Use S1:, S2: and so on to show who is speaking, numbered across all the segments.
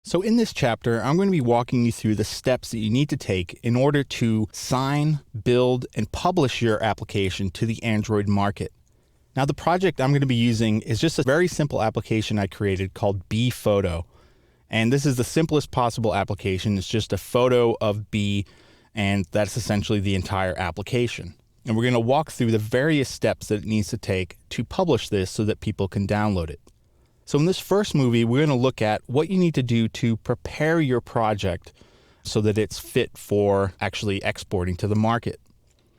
S1: So in this chapter, I'm going to be walking you through the steps that you need to take in order to sign, build, and publish your application to the Android market. Now, the project I'm going to be using is just a very simple application I created called B Photo. And this is the simplest possible application. It's just a photo of B, and that's essentially the entire application. And we're going to walk through the various steps that it needs to take to publish this so that people can download it. So in this first movie, we're going to look at what you need to do to prepare your project so that it's fit for actually exporting to the market.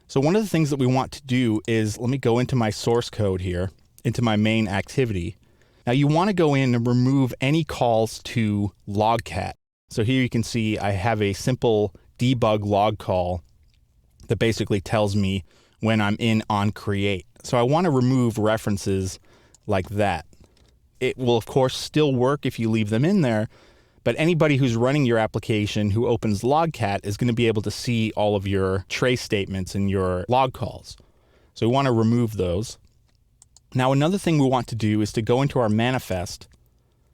S1: So one of the things that we want to do is, let me go into my source code here, into my main activity. Now you want to go in and remove any calls to logcat. So here you can see I have a simple debug log call that basically tells me when I'm in on create. So I want to remove references like that. It will, of course, still work if you leave them in there, but anybody who's running your application who opens logcat is going to be able to see all of your trace statements and your log calls. So we want to remove those. Now, another thing we want to do is to go into our manifest.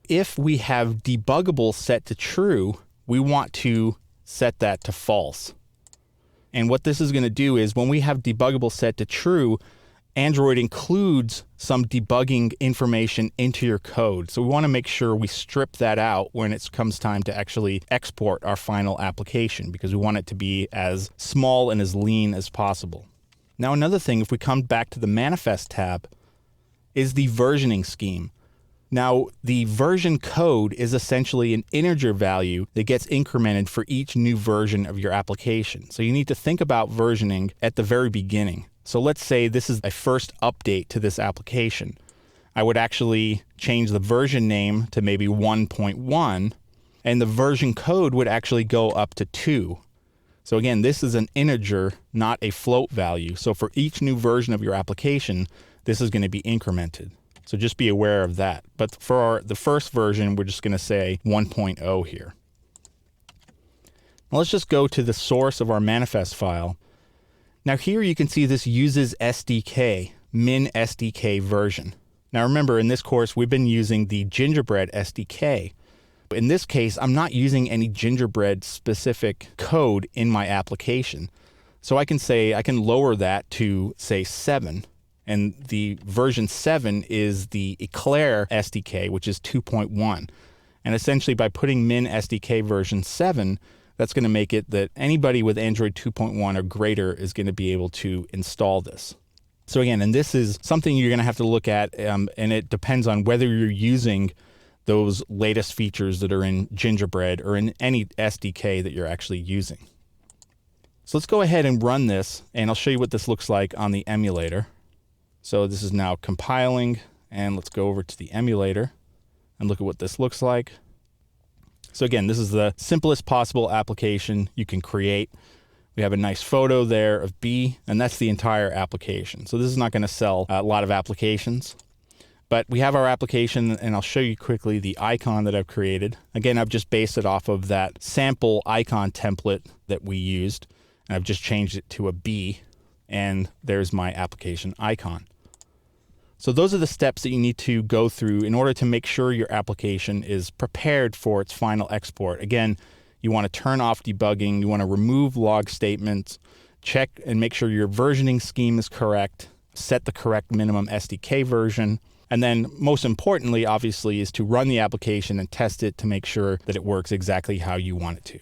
S1: If we have debuggable set to true, we want to set that to false. And what this is going to do is when we have debuggable set to true, Android includes some debugging information into your code. So we want to make sure we strip that out when it comes time to actually export our final application, because we want it to be as small and as lean as possible. Now, another thing, if we come back to the manifest tab, is the versioning scheme. Now, the version code is essentially an integer value that gets incremented for each new version of your application. So you need to think about versioning at the very beginning. So let's say this is a first update to this application. I would actually change the version name to maybe 1.1, and the version code would actually go up to 2. So again, this is an integer, not a float value. So for each new version of your application, this is going to be incremented. So just be aware of that. But for the first version, we're just going to say 1.0 here. Now let's just go to the source of our manifest file. Now here you can see this uses SDK, min SDK version. Now remember, in this course, we've been using the Gingerbread SDK. In this case, I'm not using any Gingerbread specific code in my application. So I can lower that to say 7. And the version 7 is the Eclair SDK, which is 2.1. And essentially by putting min SDK version 7, that's going to make it that anybody with Android 2.1 or greater is going to be able to install this. So again, and this is something you're going to have to look at, and it depends on whether you're using those latest features that are in Gingerbread or in any SDK that you're actually using. So let's go ahead and run this, and I'll show you what this looks like on the emulator. So this is now compiling, and let's go over to the emulator and look at what this looks like. So again, this is the simplest possible application you can create. We have a nice photo there of B, and that's the entire application. So this is not going to sell a lot of applications, but we have our application, and I'll show you quickly the icon that I've created. Again, I've just based it off of that sample icon template that we used, and I've just changed it to a B, and there's my application icon. So those are the steps that you need to go through in order to make sure your application is prepared for its final export. Again, you want to turn off debugging, you want to remove log statements, check and make sure your versioning scheme is correct, set the correct minimum SDK version, and then most importantly, obviously, is to run the application and test it to make sure that it works exactly how you want it to.